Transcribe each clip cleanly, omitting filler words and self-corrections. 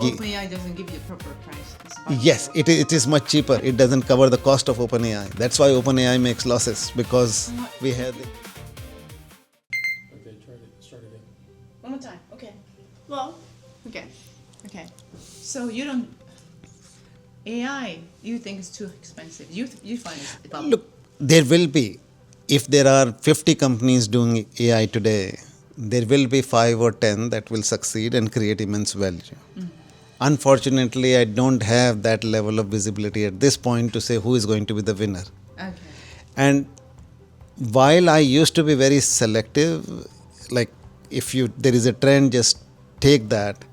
OpenAI doesn't give you a proper price. Yes, it is much cheaper. It doesn't cover the cost of OpenAI. That's why OpenAI makes losses, because we have the... Okay, start again. One more time. Okay. Well, okay. So you don't... AI, you think it's too expensive. You find it's about... Look, there will be. If there are 50 companies doing AI today, there will be 5 or 10 that will succeed and create immense value. Mm-hmm. Unfortunately, I don't have that level of visibility at this point to say who is going to be the winner. Okay. And while I used to be very selective, like if there is a trend, just take that.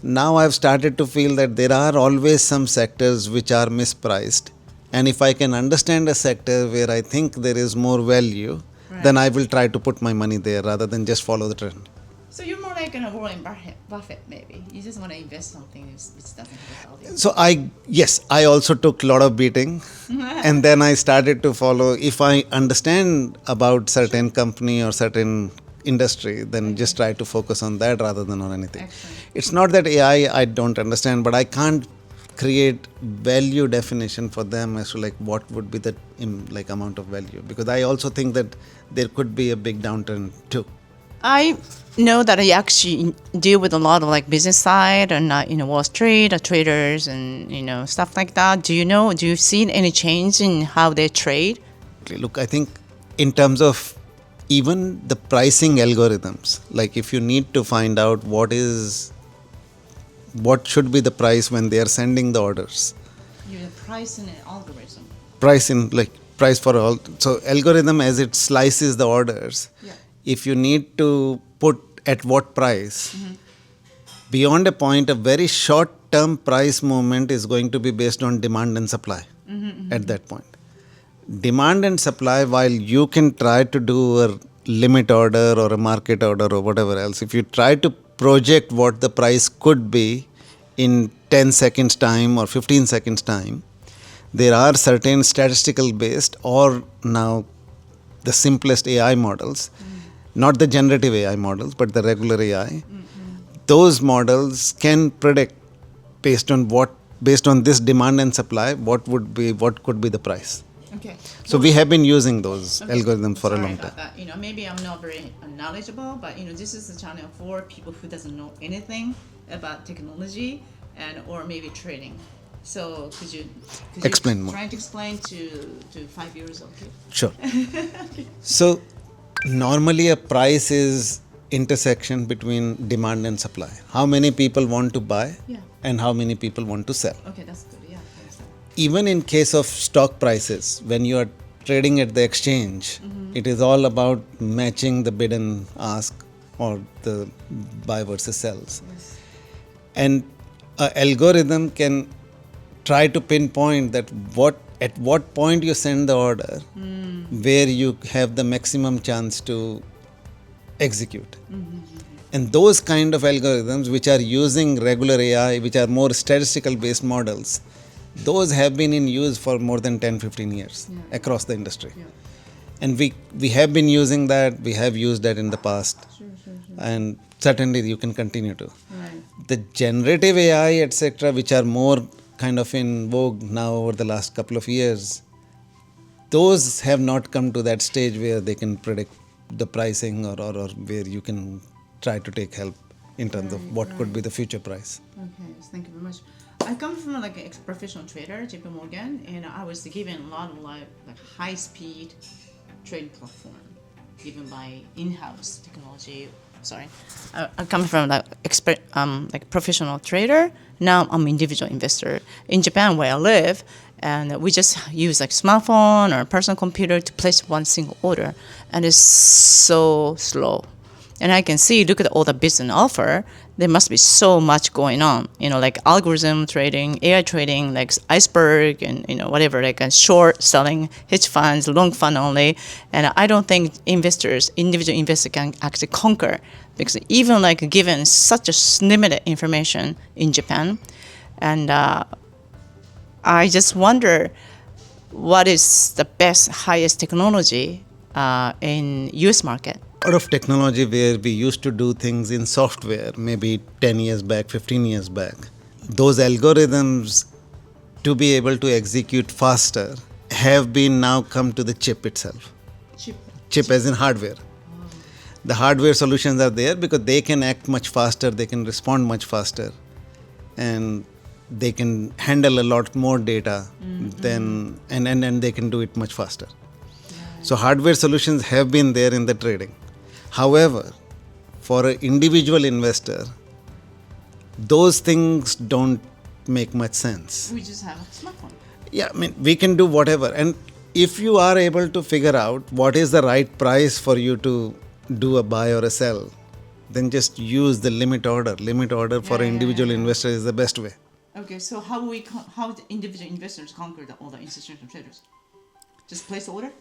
Now I've started to feel that there are always some sectors which are mispriced. And if I can understand a sector where I think there is more value, then I will try to put my money there rather than just follow the trend. So you're more like a Warren Buffett, maybe. You just want to invest something which doesn't have value. So I also took a lot of beating, and then I started to follow. If I understand about certain company or certain industry, then just try to focus on that rather than on anything. Excellent. It's not that AI I don't understand, but I can't create value definition for them as to like what would be the amount of value, because I also think that there could be a big downturn too. I know that you actually deal with a lot of like business side and Wall Street traders and stuff like that. Do you see any change in how they trade? Look, I think in terms of even the pricing algorithms, like if you need to find out what should be the price when they are sending the orders. You're pricing an algorithm. Price for all. So algorithm, as it slices the orders, if you need to put at what price, beyond a point, a very short-term price movement is going to be based on demand and supply at that point. Demand and supply, while you can try to do a limit order or a market order or whatever else, if you try to project what the price could be in 10 seconds time or 15 seconds time, there are certain statistical based or now the simplest AI models, not the generative AI models, but the regular AI. Those models can predict based on this demand and supply, what could be the price. Okay. So we have been using those algorithms for a long time. Maybe I'm not very knowledgeable, but this is a channel for people who doesn't know anything about technology or maybe trading. So could you explain more? Try to explain to 5 years old kids? Sure. So normally a price is intersection between demand and supply. How many people want to buy and how many people want to sell. Okay, that's good. Yeah. Even in case of stock prices, when you are trading at the exchange, it is all about matching the bid and ask or the buy versus sells. Yes. And an algorithm can try to pinpoint that at what point you send the order, where you have the maximum chance to execute. And those kind of algorithms which are using regular AI, which are more statistical based models, those have been in use for more than 10-15 years across the industry. Yeah. And we have been using that, we have used that in the past. Sure. And certainly you can continue to. Right. The generative AI, etc., which are more kind of in vogue now over the last couple of years, those have not come to that stage where they can predict the pricing or where you can try to take help in terms of what could be the future price. Okay, thank you very much. I come from a professional trader, JP Morgan, and I was given a lot of high-speed trading platform given by in-house technology. I come from professional trader. Now I'm individual investor in Japan where I live, and we just use smartphone or personal computer to place one single order, and it's so slow. And I can see, look at all the business offer, there must be so much going on, algorithm trading, AI trading, iceberg and, whatever, short selling, hedge funds, long fund only. And I don't think individual investors can actually conquer, because even given such a limited information in Japan. And I just wonder what is the best, highest technology in US market. Out of technology where we used to do things in software, maybe 10 years back, 15 years back, those algorithms to be able to execute faster have been now come to the chip itself. Chip as in hardware. The hardware solutions are there because they can act much faster, they can respond much faster, and they can handle a lot more data than and they can do it much faster. So hardware solutions have been there in the trading. However, for an individual investor, those things don't make much sense. We just have a smartphone. Yeah, I mean, we can do whatever. And if you are able to figure out what is the right price for you to do a buy or a sell, then just use the limit order. Limit order for an individual investor is the best way. Okay, so how the individual investors conquer all the institutional traders? Just place the order?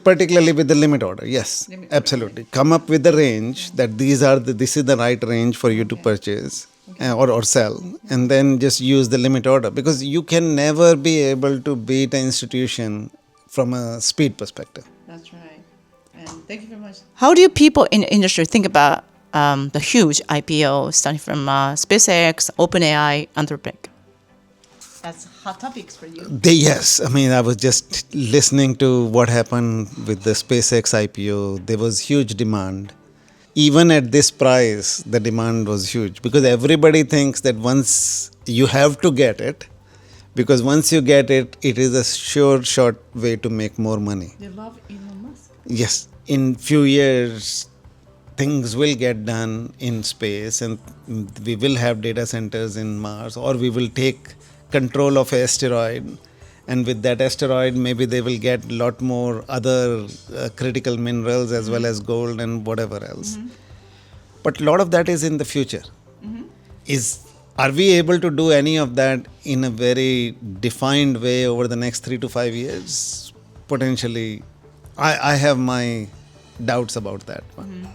Particularly with the limit order, yes, absolutely. Come up with the range that this is the right range for you to purchase or sell, and then just use the limit order, because you can never be able to beat an institution from a speed perspective. That's right. And thank you very much. How do people in the industry think about the huge IPO starting from SpaceX, OpenAI, Anthropic? That's hot topics for you. Yes, I mean, I was just listening to what happened with the SpaceX IPO. There was huge demand. Even at this price, the demand was huge, because everybody thinks that once you have to get it, because once you get it, it is a sure short way to make more money. They love Elon Musk. Yes, in few years, things will get done in space, and we will have data centers in Mars, or we will take control of an asteroid, and with that asteroid maybe they will get a lot more other critical minerals as well as gold and whatever else. But a lot of that is in the future. Are we able to do any of that in a very defined way over the next 3 to 5 years? Potentially, I have my doubts about that one.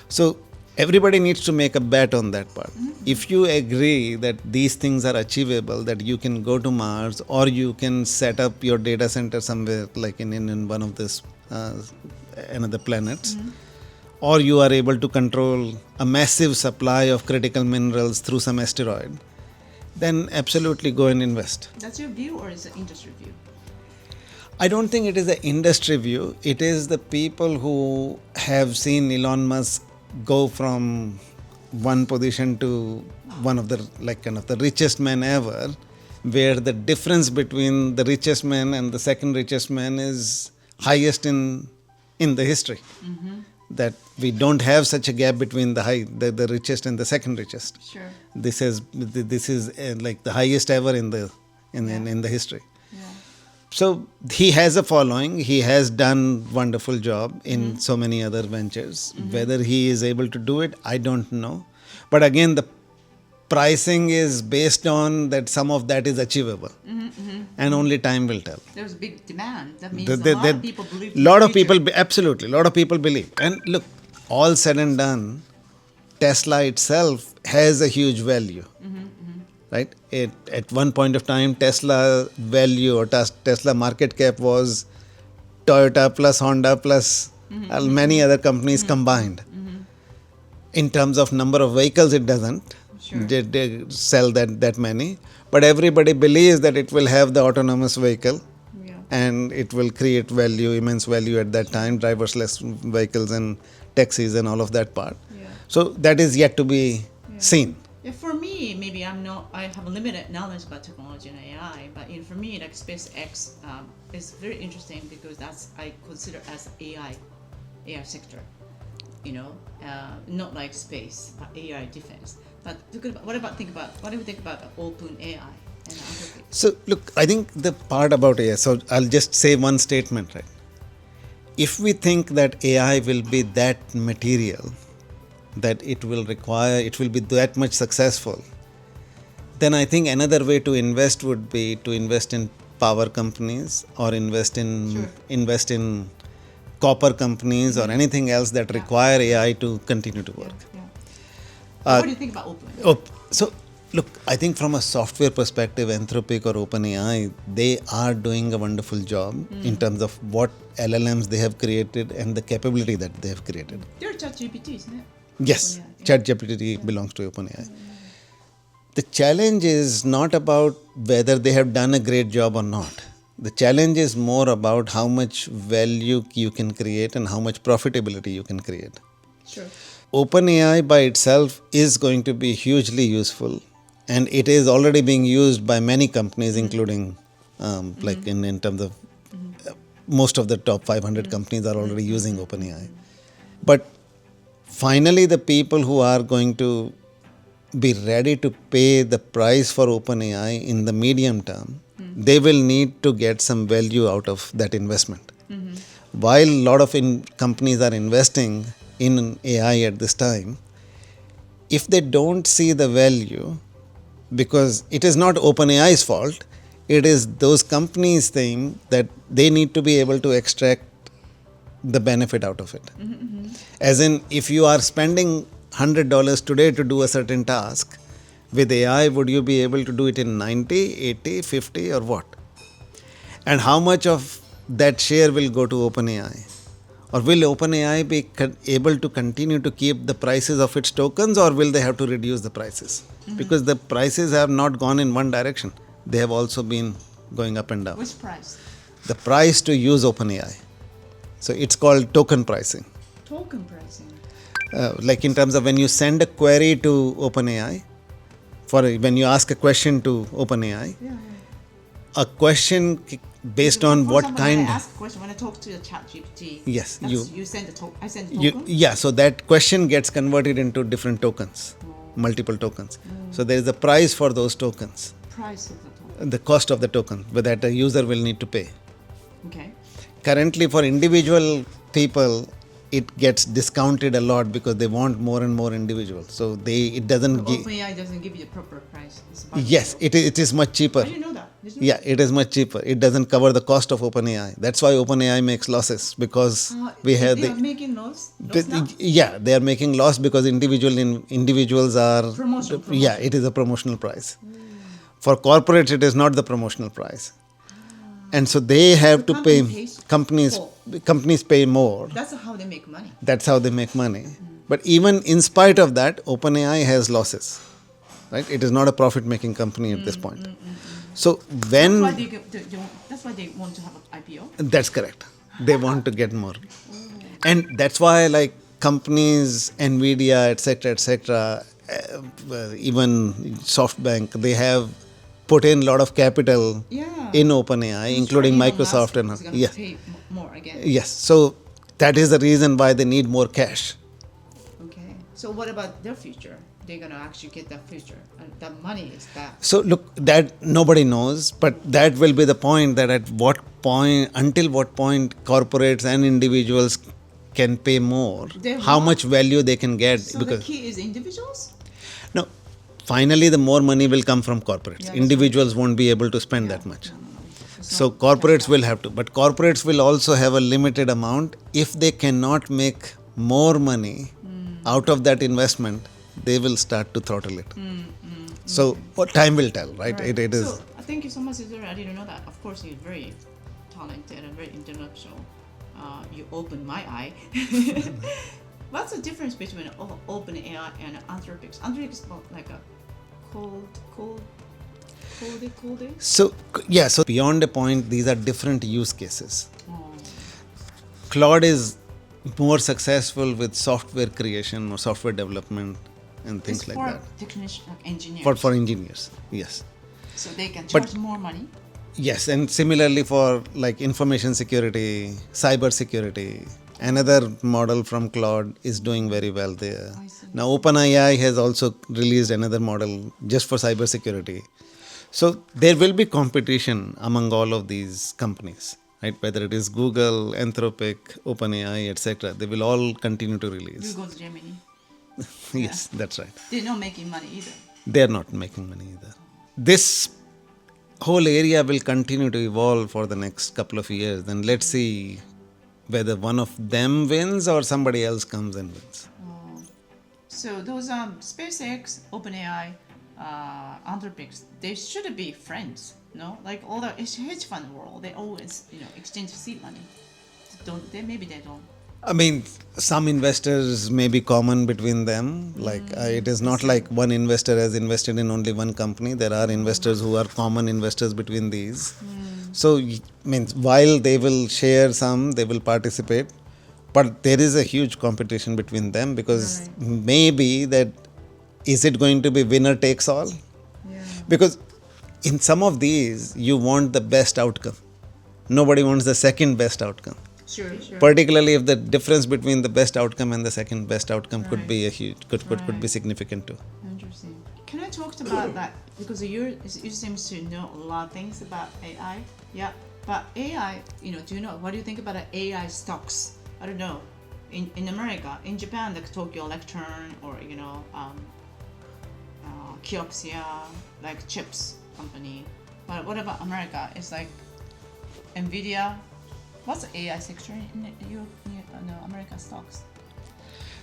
So everybody needs to make a bet on that part. If you agree that these things are achievable, that you can go to Mars, or you can set up your data center somewhere like in one of this another planets, or you are able to control a massive supply of critical minerals through some asteroid, then absolutely go and invest. That's your view, or is it industry view? I don't think it is the industry view. It is the people who have seen Elon Musk go from one position to one of the the richest man ever, where the difference between the richest man and the second richest man is highest in the history. That we don't have such a gap between the richest and the second richest. Sure. This is like the highest ever in the history. So he has a following. He has done wonderful job in so many other ventures. Whether he is able to do it, I don't know. But again, the pricing is based on that some of that is achievable, and only time will tell. There's big demand. That means a lot of people believe. Absolutely, a lot of people believe. And look, all said and done, Tesla itself has a huge value. Right? At one point of time, Tesla value or Tesla market cap was Toyota plus Honda plus many other companies combined. In terms of number of vehicles, it doesn't. Sure. They sell that many. But everybody believes that it will have the autonomous vehicle, and it will create value, immense value at that time, driverless vehicles and taxis and all of that part. So that is yet to be seen. Yeah, for me, maybe I have a limited knowledge about technology and AI, but for me, like SpaceX is very interesting, because I consider as AI sector, not like space, but AI defense. But what do you think about OpenAI and Anthropic? So look, I think the part about AI, so I'll just say one statement, right? If we think that AI will be that material, that it will be that much successful, then I think another way to invest would be to invest in power companies, or invest in copper companies, or anything else that require AI to continue to work. What do you think about OpenAI? So look, I think from a software perspective, Anthropic or OpenAI, they are doing a wonderful job in terms of what LLMs they have created and the capability that they have created. They're ChatGPT, isn't it? Yes, ChatGPT belongs to OpenAI. The challenge is not about whether they have done a great job or not. The challenge is more about how much value you can create and how much profitability you can create. Sure. OpenAI by itself is going to be hugely useful, and it is already being used by many companies, including like in terms of most of the top 500 companies are already using OpenAI. But finally, the people who are going to be ready to pay the price for OpenAI in the medium term, they will need to get some value out of that investment. While a lot of companies are investing in AI at this time, if they don't see the value, because it is not OpenAI's fault, it is those companies' thing that they need to be able to extract the benefit out of it. As in, if you are spending $100 today to do a certain task, with AI, would you be able to do it in 90, 80, 50 or what? And how much of that share will go to OpenAI? Or will OpenAI be able to continue to keep the prices of its tokens, or will they have to reduce the prices? Because the prices have not gone in one direction. They have also been going up and down. Which price? The price to use OpenAI. So it's called token pricing. Token pricing. Like in terms of when you send a query to OpenAI, when you ask a question to OpenAI, a question based on For what example, kind. When I ask a question, when I talk to the ChatGPT, Yes, you send the token. I send the token. Yeah, so that question gets converted into different tokens, multiple tokens. So there is a price for those tokens, Price of the token. the cost of the token that a user will need to pay. Okay. Currently, for individual people, it gets discounted a lot because they want more and more individuals. So it doesn't give. OpenAI doesn't give you the proper price. It's about Yes, it is much cheaper. I didn't know that. Did you? Yeah, it is much cheaper. It doesn't cover the cost of OpenAI. That's why OpenAI makes losses, because we have they are making loss. yeah, they are making loss because individuals are Promotion. yeah, it is a promotional price. For corporates, it is not the promotional price, and so they have to pay. Companies pay more. That's how they make money. That's how they make money. But even in spite of that, OpenAI has losses, right? It is not a profit-making company at this point. So when That's why they want to have an IPO. that's correct, they want to get more, and that's why like companies, Nvidia, etc., even SoftBank, they have put in a lot of capital in OpenAI, including Microsoft and yes. Pay more again. yes. So that is the reason why they need more cash. Okay. So what about their future? They're gonna actually get that future, and that money is that. So look, that nobody knows, but that will be the point, that until what point corporates and individuals can pay more, how much value they can get. So because the key is individuals? no, finally the more money will come from corporates. Yeah, Individuals won't be able to spend that much. No. It's So not corporates cash will have to, but corporates will also have a limited amount. If they cannot make more money out of that investment, they will start to throttle it. So time will tell, right? Right. It is. So thank you so much, Izura. I didn't know that. Of course, you're very talented and very intellectual. You opened my eye. What's the difference between OpenAI and Anthropics? Anthropics is like a cold. So beyond a point, these are different use cases. Oh. Claude is more successful with software creation or software development and things like that. For technicians, like engineers. For engineers, yes. So they can charge more money. Yes, and similarly for like information security, cyber security, another model from Claude is doing very well there. I see. Now OpenAI has also released another model just for cyber security. So there will be competition among all of these companies, right? Whether it is Google, Anthropic, OpenAI, etc. They will all continue to release. Google's Gemini. Yes, that's right. They're not making money either. They are not making money either. This whole area will continue to evolve for the next couple of years. Then let's see whether one of them wins or somebody else comes and wins. So those SpaceX, OpenAI, Anthropics, they should be friends, no? Like all the hedge fund world, they always exchange seed money. Don't they? Maybe they don't. I mean, some investors may be common between them. Like it is not like one investor has invested in only one company. There are investors who are common investors between these. So, means while they will share some, they will participate, but there is a huge competition between them because maybe that is it going to be winner takes all? Yeah. Because in some of these, you want the best outcome. Nobody wants the second best outcome. Sure. Particularly if the difference between the best outcome and the second best outcome could Right. be a huge, could be Right. significant too. Interesting. Can I talk about that? Because you seem to know a lot of things about AI. Yeah. But AI, do you know, what do you think about the AI stocks? I don't know. In America, in Japan, like Tokyo Electron or, Kioxia, like chips company. But what about America? It's like NVIDIA. What's the AI sector in American stocks?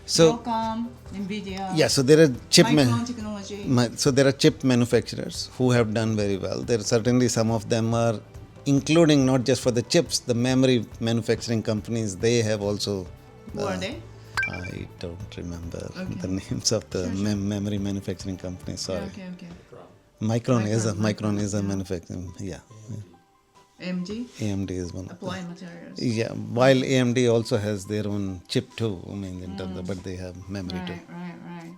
So Qualcomm, NVIDIA. yeah, so there are Micron technology. so there are chip manufacturers who have done very well. There are certainly some of them are, including not just for the chips, the memory manufacturing companies. They have also. Who are they? I don't remember Okay. the names of the memory manufacturing companies. Sorry. Yeah, okay. Micron is a Micron, manufacturing. Yeah. AMD, AMD is one of them. Applied Materials. Yeah, while AMD also has their own chip too. I mean, in terms of, but they have memory too. Right.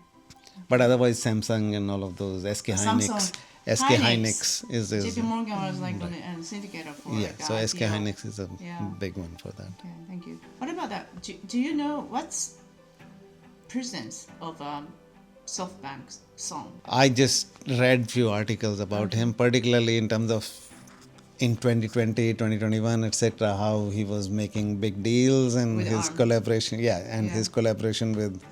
But otherwise, Samsung and all of those, SK Hynix, Samsung. SK Hynix is JP Morgan was like on the syndicator for yeah. like So SK IPO. Hynix is a Yeah. big one for that. Okay, thank you. What about that? Do you know what's presence of SoftBank's song? I just read few articles about him, particularly in terms of in 2020, 2021, etc., how he was making big deals and With his ARM. collaboration, his collaboration with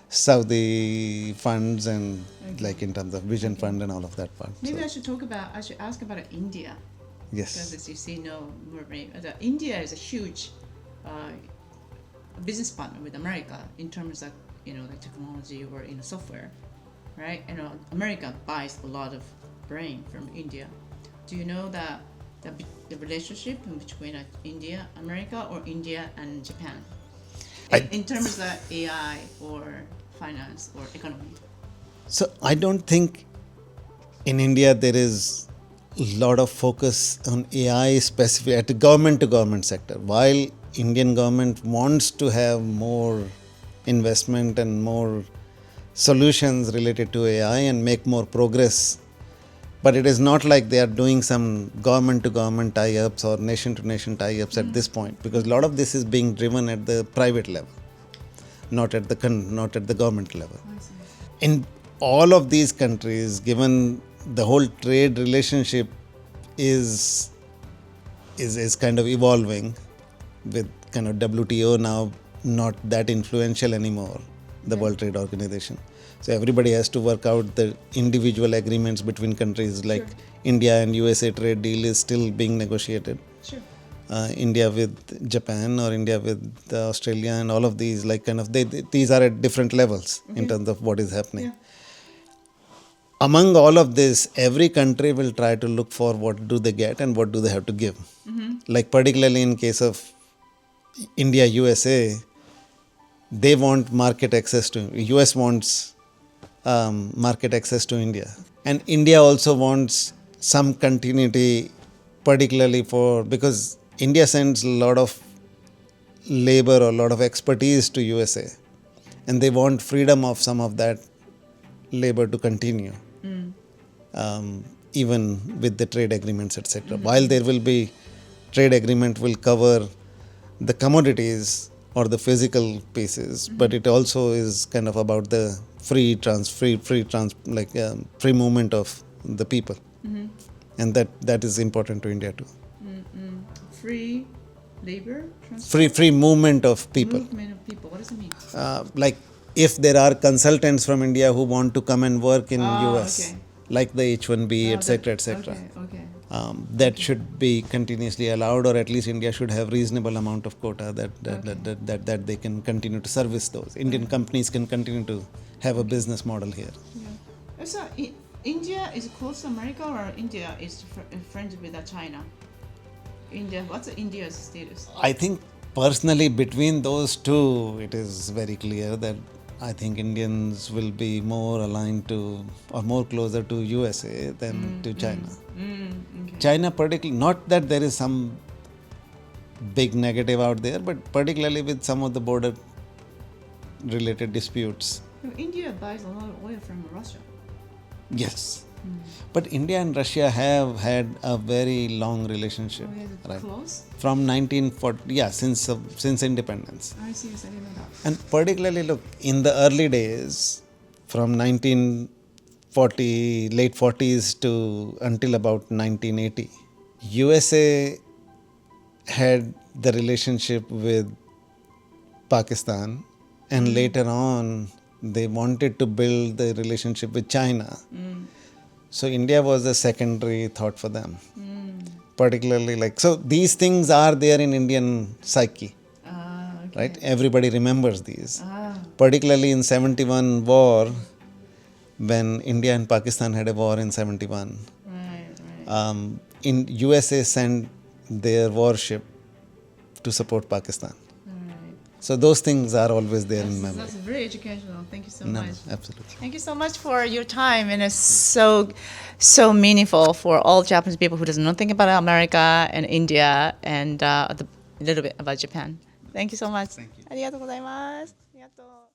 Saudi funds and like in terms of Vision Fund and all of that part. Maybe So, I should ask about India. Because yes. as you see, India is a huge business partner with America in terms of like technology or software, right? America buys a lot of brain from India. Do you know that the relationship between India, America, or India and Japan in terms of AI or finance or economy? So I don't think in India there is a lot of focus on AI specific at the government to government sector. While Indian government wants to have more investment and more solutions related to AI and make more progress, but it is not like they are doing some government to government tie-ups or nation to nation tie-ups at this point, because a lot of this is being driven at the private level, not at the government level. In all of these countries, given the whole trade relationship is kind of evolving, with kind of WTO now not that influential anymore, the World Trade Organization. So everybody has to work out the individual agreements between countries. Like India and USA trade deal is still being negotiated. Sure. India with Japan or India with Australia and all of these, like kind of these are at different levels in terms of what is happening. Yeah. Among all of this, every country will try to look for what do they get and what do they have to give. Like particularly in case of India, USA, they want market access to, US wants market access to India. And India also wants some continuity, particularly because India sends a lot of labor or a lot of expertise to USA. And they want freedom of some of that labor to continue, even with the trade agreements, etc. While there will be trade agreement will cover the commodities or the physical pieces, but it also is kind of about the free movement of the people, and that is important to India too. Free labor? Free movement of people. Movement of people. What does it mean? Like if there are consultants from India who want to come and work in US, okay. like the H1B, etc., etc. Okay. That should be continuously allowed, or at least India should have reasonable amount of quota that they can continue to service those. Indian companies can continue to have a business model here. Yeah. So India is close to America, or India is friends with China? India. What's India's status? I think personally, between those two, it is very clear that I think Indians will be more aligned to or more closer to USA than to China. Okay. China particularly, not that there is some big negative out there, but particularly with some of the border related disputes. India buys a lot of oil from Russia. Yes. But India and Russia have had a very long relationship. Oh, yeah, right? close? From 1940, yeah, since independence. I see, yes, I didn't know that. And particularly, look, in the early days, from 1940, late 40s to until about 1980, USA had the relationship with Pakistan, and later on, they wanted to build the relationship with China. So India was a secondary thought for them. Particularly so these things are there in Indian psyche, Okay. right? Everybody remembers these. Particularly in 71 war, when India and Pakistan had a war in 71. Right. In USA sent their warship to support Pakistan. So those things are always there in memory. That's very educational. Thank you so No, much. absolutely. Thank you so much for your time, and it's so meaningful for all Japanese people who doesn't know anything about America and India and a little bit about Japan. Thank you so much. Thank you. ありがとうございます。ありがとう。